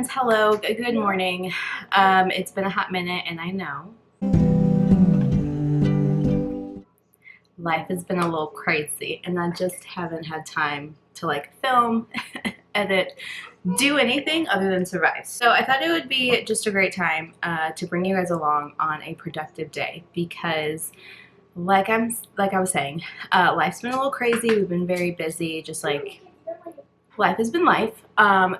friends, hello, good morning. It's been a hot minute and I know life has been a little crazy and I just haven't had time to like film, edit, do anything other than survive. So I thought it would be just a great time to bring you guys along on a productive day because like I was saying, life's been a little crazy. We've been very busy, just like life has been life.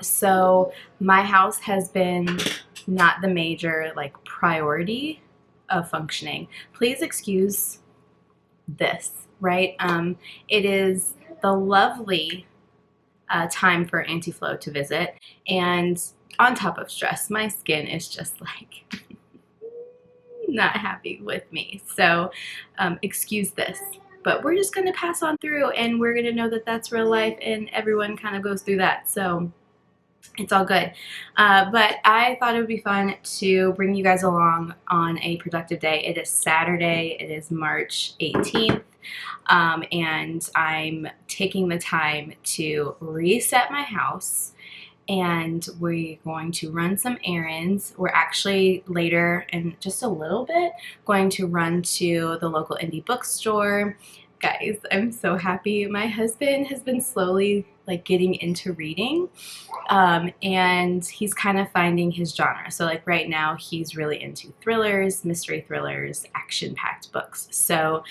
So my house has been not the major like priority of functioning. Please excuse this, right? It is the lovely time for Anti-Flow to visit, and on top of stress, my skin is just like not happy with me. So excuse this. But we're just going to pass on through and we're going to know that that's real life and everyone kind of goes through that. So it's all good. But I thought it would be fun to bring you guys along on a productive day. It is Saturday. It is March 18th. And I'm taking the time to reset my house. And we're going to run some errands. We're actually later in just a little bit going to run to the local indie bookstore. Guys, I'm so happy. My husband has been slowly like getting into reading, and he's kind of finding his genre. So like right now he's really into thrillers, mystery thrillers, action-packed books. So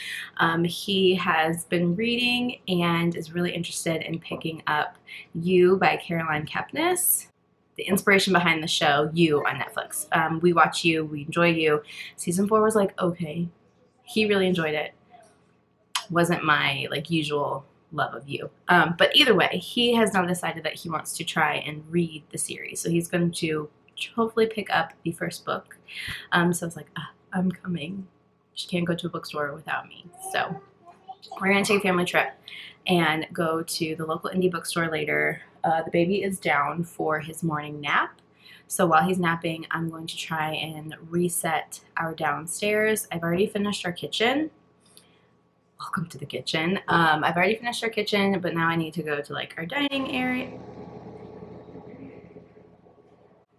he has been reading and is really interested in picking up You by Caroline Kepnes, the inspiration behind the show You on Netflix. We watch You, we enjoy You. Season 4 was like okay. He really enjoyed it. Wasn't my like usual love of You. But either way, he has now decided that he wants to try and read the series. So he's going to hopefully pick up the first book. So I was like, I'm coming. She can't go to a bookstore without me. So we're going to take a family trip and go to the local indie bookstore later. The baby is down for his morning nap. So while he's napping, I'm going to try and reset our downstairs. I've already finished our kitchen. Welcome to the kitchen. I've already finished our kitchen, but now I need to go to like our dining area.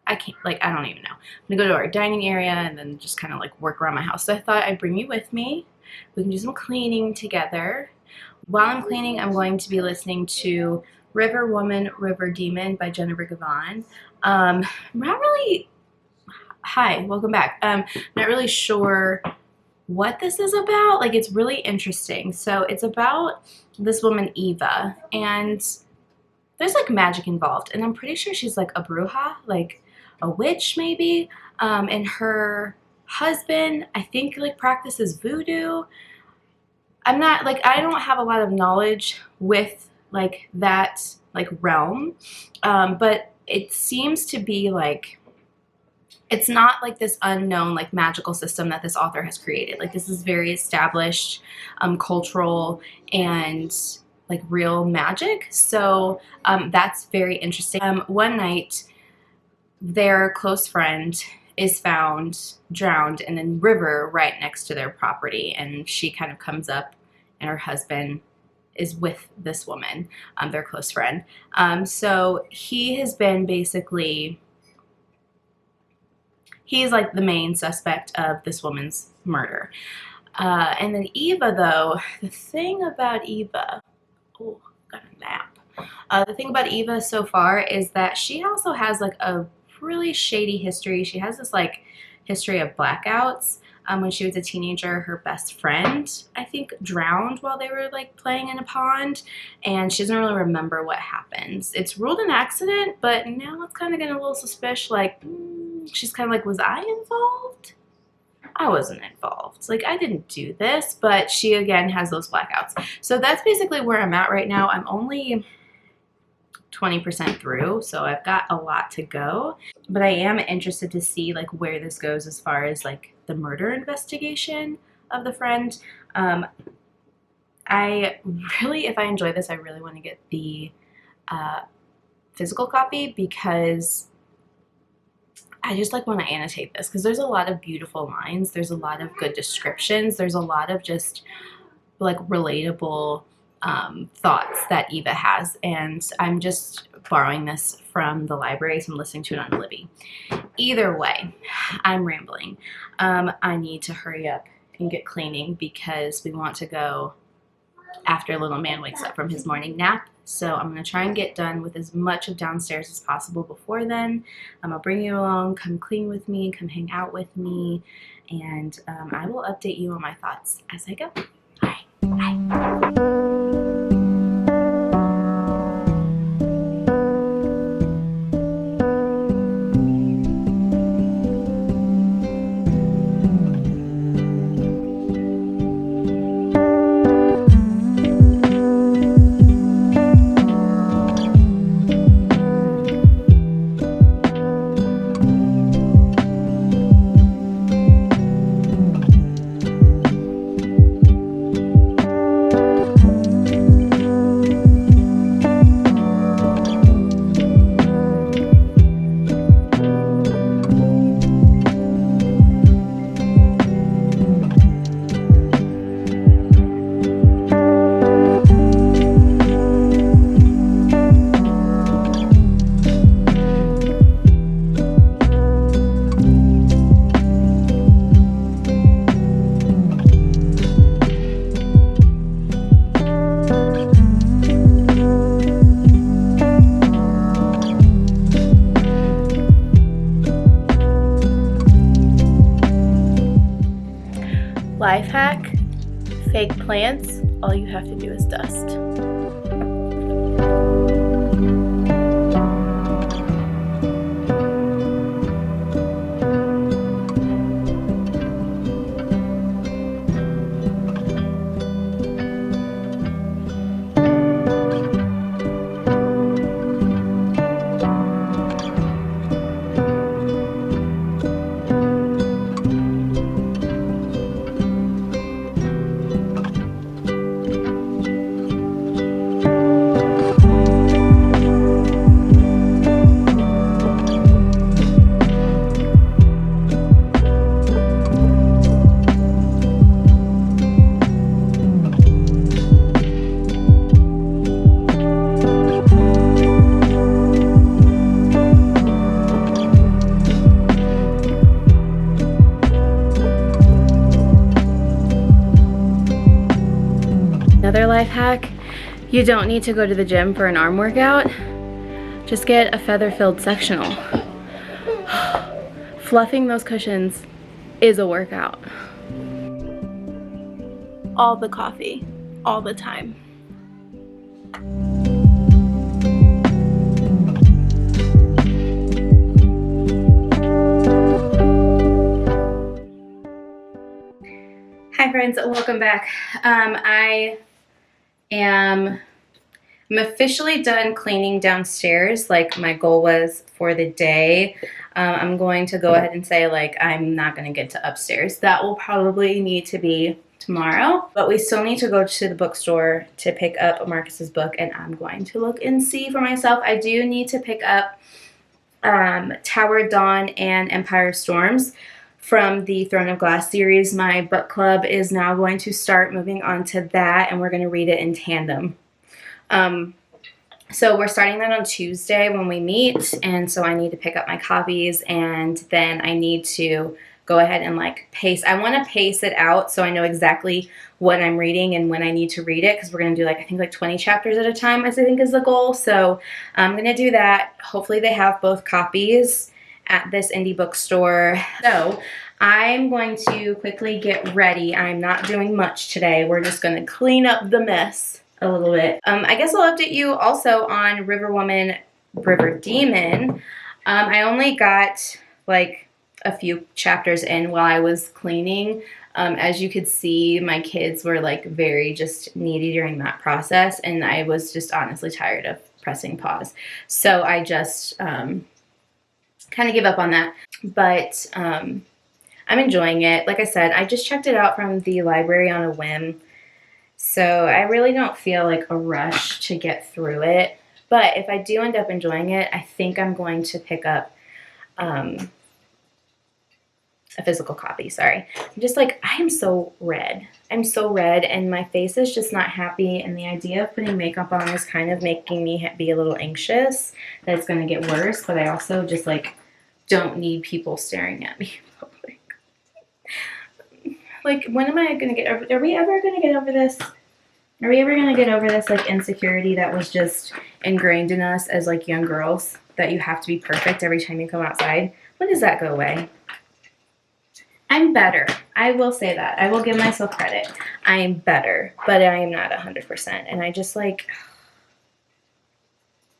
I don't even know. I'm gonna go to our dining area and then just kind of like work around my house. So I thought I'd bring you with me. We can do some cleaning together. While I'm cleaning, I'm going to be listening to River Woman, River Demon by Jennifer Gavon. Not really, hi, welcome back. Not really sure what this is about. Like, it's really interesting. So it's about this woman Eva, and there's like magic involved, and I'm pretty sure she's like a bruja, like a witch maybe, and her husband I think like practices voodoo. I'm not like, I don't have a lot of knowledge with like that like realm, but it seems to be like it's not like this unknown like magical system that this author has created. Like this is very established cultural and like real magic. So that's very interesting. One night their close friend is found drowned in a river right next to their property, and she kind of comes up and her husband is with this woman, their close friend. So he has been basically, he's like the main suspect of this woman's murder. And then Eva, though, the thing about Eva, oh, got a nap. The thing about Eva so far is that she also has like a really shady history. She has this like history of blackouts. When she was a teenager, her best friend, I think, drowned while they were like playing in a pond, and she doesn't really remember what happened. It's ruled an accident, but now it's kind of getting a little suspicious. Like, she's kind of like, was I involved? I wasn't involved. Like, I didn't do this, but she again has those blackouts. So that's basically where I'm at right now. I'm only 20% through, so I've got a lot to go, but I am interested to see like where this goes as far as like the murder investigation of the friend. I really, if I enjoy this, I really want to get the physical copy because I just like want to annotate this because there's a lot of beautiful lines, there's a lot of good descriptions, there's a lot of just like relatable thoughts that Eva has, and I'm just borrowing this from the library, so I'm listening to it on Libby. Either way, I'm rambling. I need to hurry up and get cleaning because we want to go after little man wakes up from his morning nap. So I'm going to try and get done with as much of downstairs as possible before then. I'll bring you along, come clean with me, come hang out with me, and I will update you on my thoughts as I go. All right, bye. Life hack, fake plants, all you have to do is dust. Another life hack, you don't need to go to the gym for an arm workout. Just get a feather-filled sectional. Fluffing those cushions is a workout. All the coffee, all the time. Hi friends, welcome back. I'm officially done cleaning downstairs like my goal was for the day. I'm going to go ahead and say like I'm not going to get to upstairs. That will probably need to be tomorrow, but we still need to go to the bookstore to pick up Marcus's book, and I'm going to look and see for myself. I do need to pick up Tower Dawn and Empire Storms from the Throne of Glass series. My book club is now going to start moving on to that, and we're going to read it in tandem. So we're starting that on Tuesday when we meet, and so I need to pick up my copies, and then I need to go ahead and like pace. I want to pace it out so I know exactly what I'm reading and when I need to read it, because we're going to do like I think like 20 chapters at a time, as I think is the goal. So I'm going to do that. Hopefully they have both copies at this indie bookstore. So I'm going to quickly get ready. I'm not doing much today. We're just going to clean up the mess a little bit. I guess I'll update you also on River Woman, River Demon. I only got like a few chapters in while I was cleaning. As you could see, my kids were like very just needy during that process, and I was just honestly tired of pressing pause. So I just kind of give up on that, but I'm enjoying it. Like I said, I just checked it out from the library on a whim, so I really don't feel like a rush to get through it. But if I do end up enjoying it, I think I'm going to pick up a physical copy, sorry. I'm just like, I am so red. I'm so red and my face is just not happy, and the idea of putting makeup on is kind of making me be a little anxious that it's going to get worse, but I also just like don't need people staring at me in public. Like, when am I going to get over, are we ever going to get over this? Are we ever going to get over this like insecurity that was just ingrained in us as like young girls, that you have to be perfect every time you come outside? When does that go away? I'm better. I will say that. I will give myself credit. I am better, but I am not 100%. And I just like,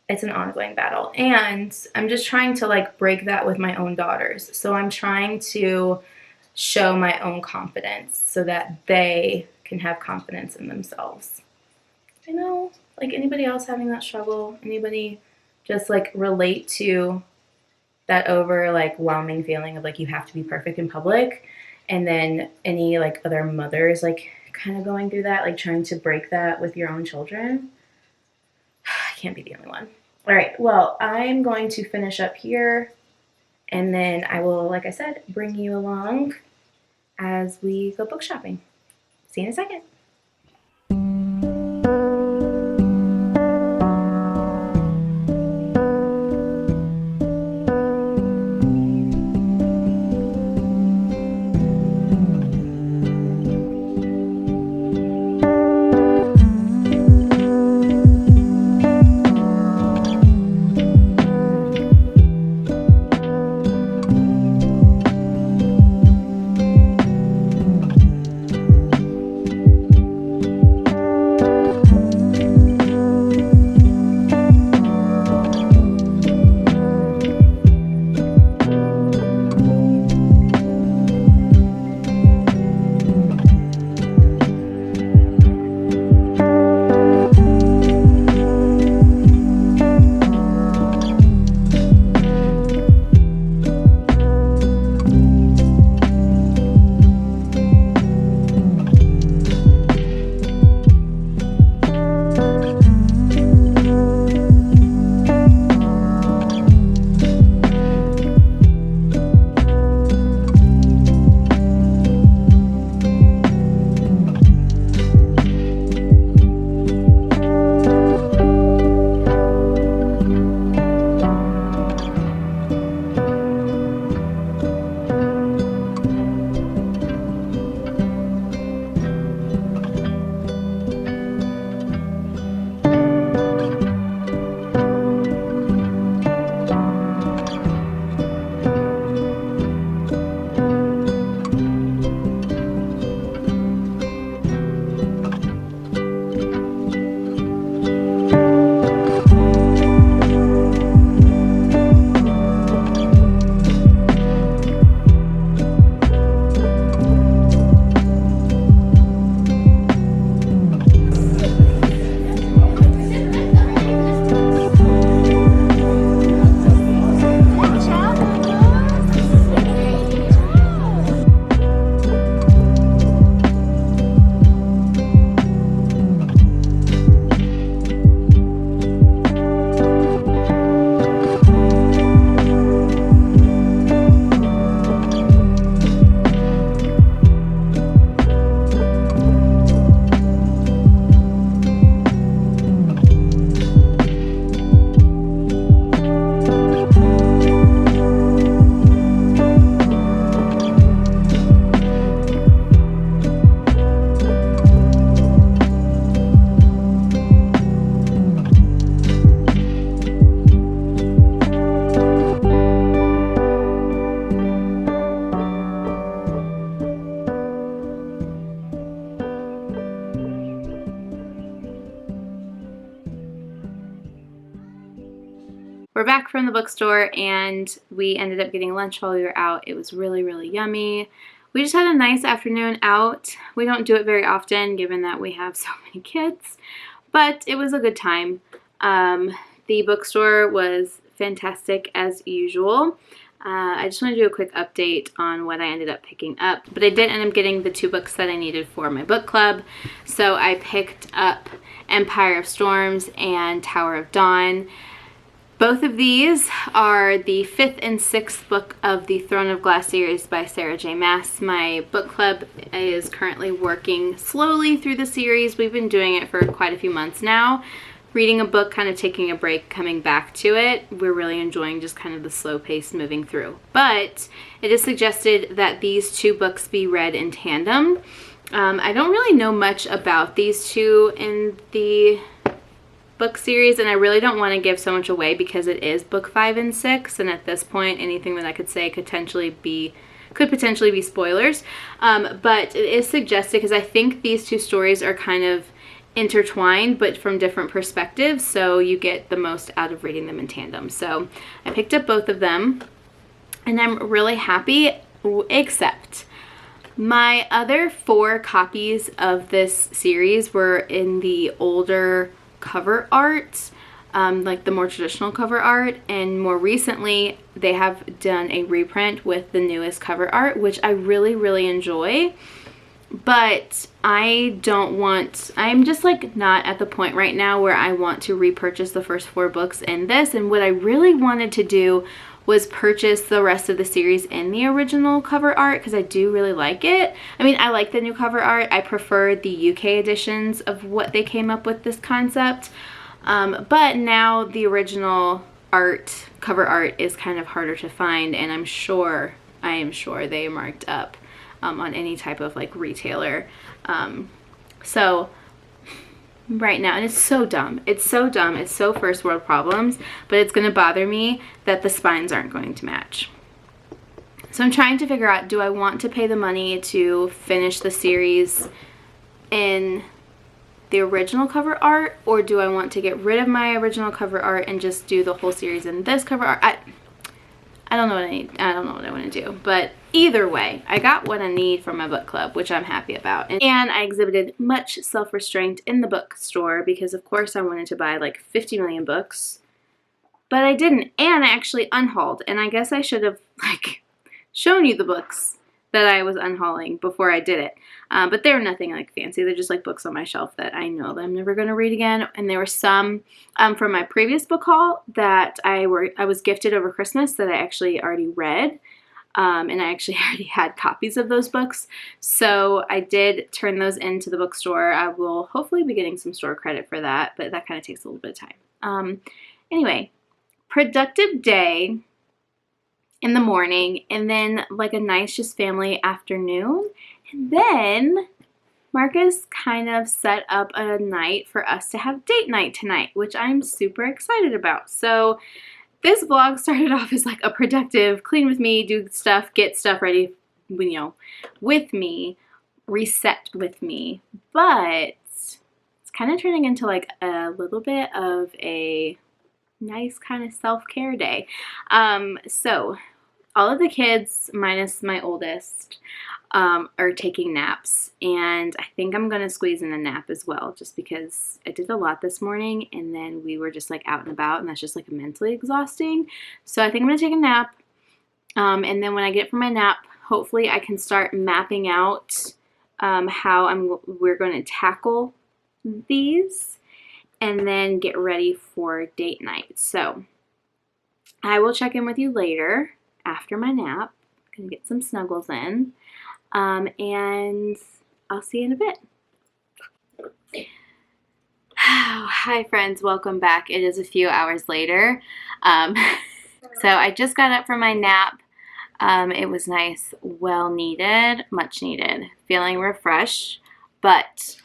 it's an ongoing battle. And I'm just trying to like break that with my own daughters. So I'm trying to show my own confidence so that they can have confidence in themselves. You know, like anybody else having that struggle? Anybody just like relate to that over like whelming feeling of like you have to be perfect in public? And then any like other mothers like kind of going through that, like trying to break that with your own children? I can't be the only one. All right, well, I'm going to finish up here, and then I will, like I said, bring you along as we go book shopping. See you in a second. We're back from the bookstore, and we ended up getting lunch while we were out. It was really, really yummy. We just had a nice afternoon out. We don't do it very often, given that we have so many kids, but it was a good time. The bookstore was fantastic as usual. I just want to do a quick update on what I ended up picking up, but I did end up getting the 2 books that I needed for my book club. So I picked up Empire of Storms and Tower of Dawn. Both of these are the 5th and 6th book of the Throne of Glass series by Sarah J. Maas. My book club is currently working slowly through the series. We've been doing it for quite a few months now. Reading a book, kind of taking a break, coming back to it. We're really enjoying just kind of the slow pace moving through. But it is suggested that these two books be read in tandem. I don't really know much about these two in the book series, and I really don't want to give so much away because it is book 5 and 6, and at this point anything that I could say could potentially be spoilers, but it is suggested because I think these two stories are kind of intertwined but from different perspectives, so you get the most out of reading them in tandem. So I picked up both of them and I'm really happy, except my other 4 copies of this series were in the older cover art, like the more traditional cover art, and more recently they have done a reprint with the newest cover art, which I really enjoy. But I'm just like not at the point right now where I want to repurchase the first 4 books in this, and what I really wanted to do was purchase the rest of the series in the original cover art because I do really like it. I mean, I like the new cover art. I prefer the UK editions of what they came up with this concept. But now the original cover art is kind of harder to find, and I am sure they marked up on any type of like retailer. So right now, and it's so dumb. It's so first world problems, but it's going to bother me that the spines aren't going to match. So I'm trying to figure out, do I want to pay the money to finish the series in the original cover art, or do I want to get rid of my original cover art and just do the whole series in this cover art? I don't know what I need. I don't know what I want to do. But either way, I got what I need for my book club, which I'm happy about. And I exhibited much self-restraint in the bookstore because, of course, I wanted to buy like 50 million books. But I didn't. And I actually unhauled. And I guess I should have like shown you the books that I was unhauling before I did it. But they're nothing like fancy. They're just like books on my shelf that I know that I'm never going to read again. And there were some from my previous book haul that I was gifted over Christmas that I actually already read. And I actually already had copies of those books. So I did turn those into the bookstore. I will hopefully be getting some store credit for that, but that kind of takes a little bit of time. Anyway, productive day in the morning, and then like a nice just family afternoon. And then Marcus kind of set up a night for us to have date night tonight, which I'm super excited about. So this vlog started off as like a productive, clean with me, do stuff, get stuff ready, you know, with me, reset with me. But it's kind of turning into like a little bit of a nice kind of self-care day. So all of the kids, minus my oldest, are taking naps, and I think I'm gonna squeeze in a nap as well, just because I did a lot this morning and then we were just like out and about, and that's just like mentally exhausting. So I think I'm gonna take a nap, and then when I get from my nap, hopefully I can start mapping out how we're going to tackle these and then get ready for date night. So I will check in with you later after my nap. I'm gonna get some snuggles in, and I'll see you in a bit. Hi friends, welcome back. It is a few hours later. So I just got up from my nap. It was nice, well needed, much needed, feeling refreshed, but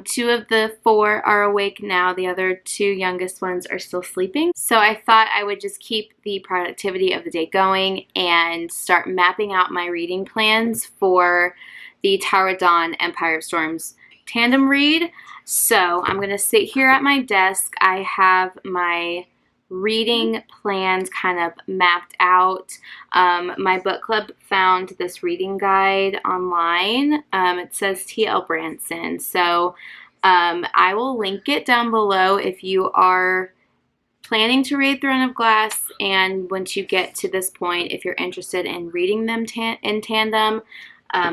2 of the 4 are awake now. The other 2 youngest ones are still sleeping. So I thought I would just keep the productivity of the day going and start mapping out my reading plans for the Tower of Dawn, Empire of Storms tandem read. So I'm going to sit here at my desk. I have my reading plans kind of mapped out. My book club found this reading guide online. It says T.L. Branson. So I will link it down below if you are planning to read Throne of Glass, and once you get to this point, if you're interested in reading them in tandem,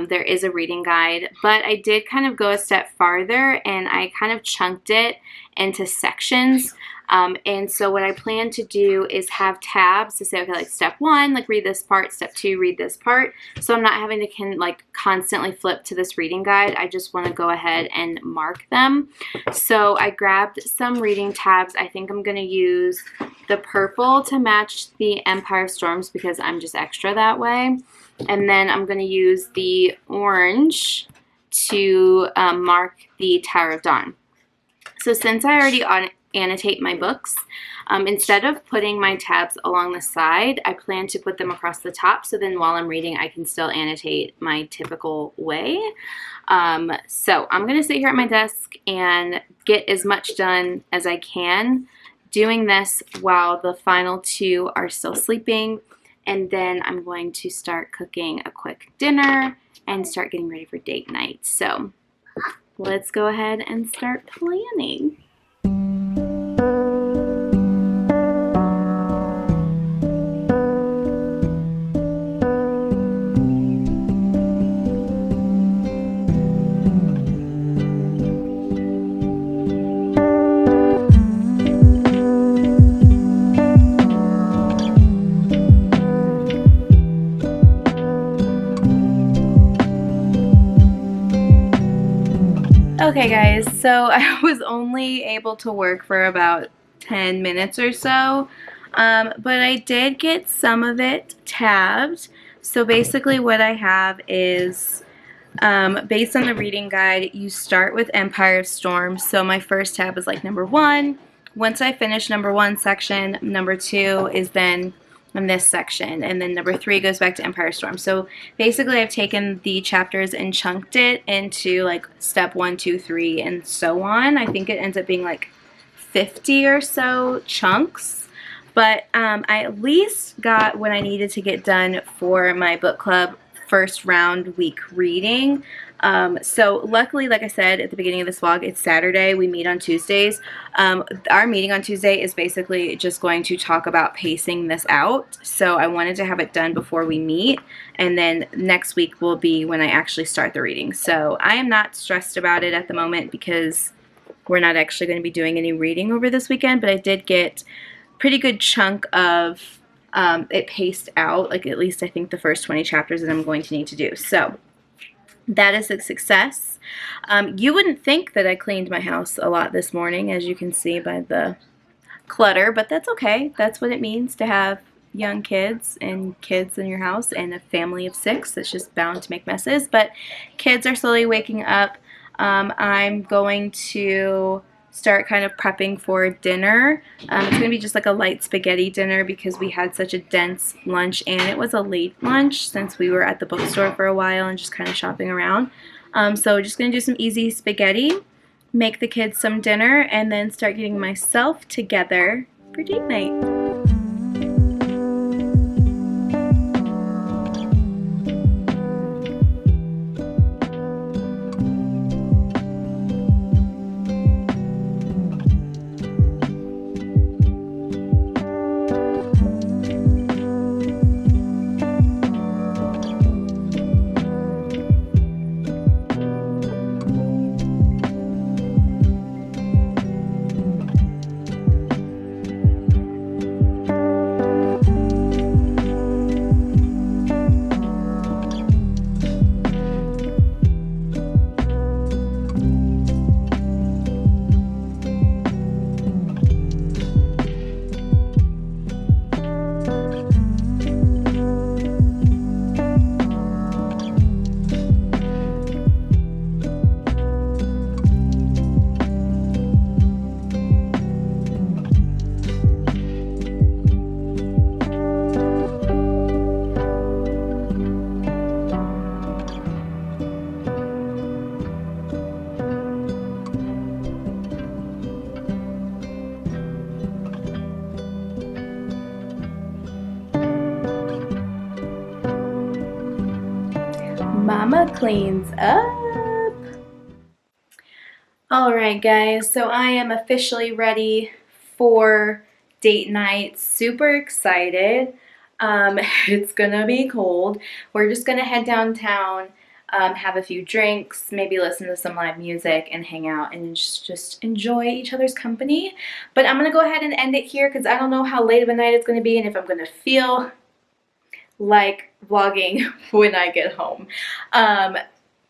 there is a reading guide. But I did kind of go a step farther, and I kind of chunked it into sections. And so what I plan to do is have tabs to say, okay, like step 1, like read this part, step 2, read this part. So I'm not having to like constantly flip to this reading guide. I just want to go ahead and mark them. So I grabbed some reading tabs. I think I'm going to use the purple to match the Empire Storms because I'm just extra that way. And then I'm going to use the orange to mark the Tower of Dawn. So since I already annotate my books, instead of putting my tabs along the side, I plan to put them across the top, so then while I'm reading I can still annotate my typical way. So I'm going to sit here at my desk and get as much done as I can doing this while the final 2 are still sleeping, and then I'm going to start cooking a quick dinner and start getting ready for date night. So let's go ahead and start planning. Okay guys, so I was only able to work for about 10 minutes or so, but I did get some of it tabbed. So basically what I have is, based on the reading guide, you start with Empire of Storms. So my first tab is like number 1. Once I finish number 1 section, number 2 is then in this section, and then number 3 goes back to Empire Storm. So basically I've taken the chapters and chunked it into like step 1, 2, 3, and so on. I think it ends up being like 50 or so chunks, but I at least got what I needed to get done for my book club first round week reading. So luckily, like I said at the beginning of this vlog, it's Saturday. We meet on Tuesdays. Our meeting on Tuesday is basically just going to talk about pacing this out. So I wanted to have it done before we meet, and then next week will be when I actually start the reading. So I am not stressed about it at the moment because we're not actually going to be doing any reading over this weekend, but I did get a pretty good chunk of it paced out, like at least I think the first 20 chapters that I'm going to need to do. So that is a success. You wouldn't think that I cleaned my house a lot this morning, as you can see by the clutter, but that's okay. That's what it means to have young kids and kids in your house and a family of 6 that's just bound to make messes. But kids are slowly waking up. I'm going to start kind of prepping for dinner. It's going to be just like a light spaghetti dinner because we had such a dense lunch, and it was a late lunch since we were at the bookstore for a while and just kind of shopping around. So just going to do some easy spaghetti, make the kids some dinner, and then start getting myself together for date night. Mama cleans up. Alright guys, so I am officially ready for date night. Super excited. It's gonna be cold. We're just gonna head downtown have a few drinks, maybe listen to some live music and hang out and just enjoy each other's company. But I'm going to go ahead and end it here because I don't know how late of a night it's going to be and if I'm going to feel like vlogging when I get home.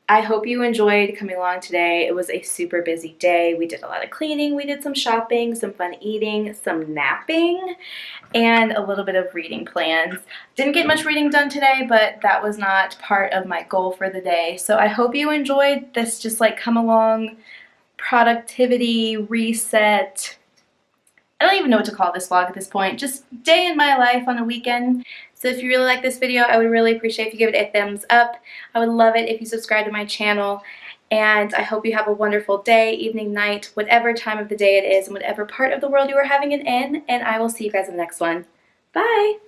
I hope you enjoyed coming along today. It was a super busy day. We did a lot of cleaning, we did some shopping, some fun eating, some napping, and a little bit of reading plans. Didn't get much reading done today, but that was not part of my goal for the day. So I hope you enjoyed this just like come along productivity reset. I don't even know what to call this vlog at this point. Just day in my life on a weekend. So if you really like this video, I would really appreciate if you give it a thumbs up. I would love it if you subscribe to my channel. And I hope you have a wonderful day, evening, night, whatever time of the day it is, and whatever part of the world you are having it in. And I will see you guys in the next one. Bye!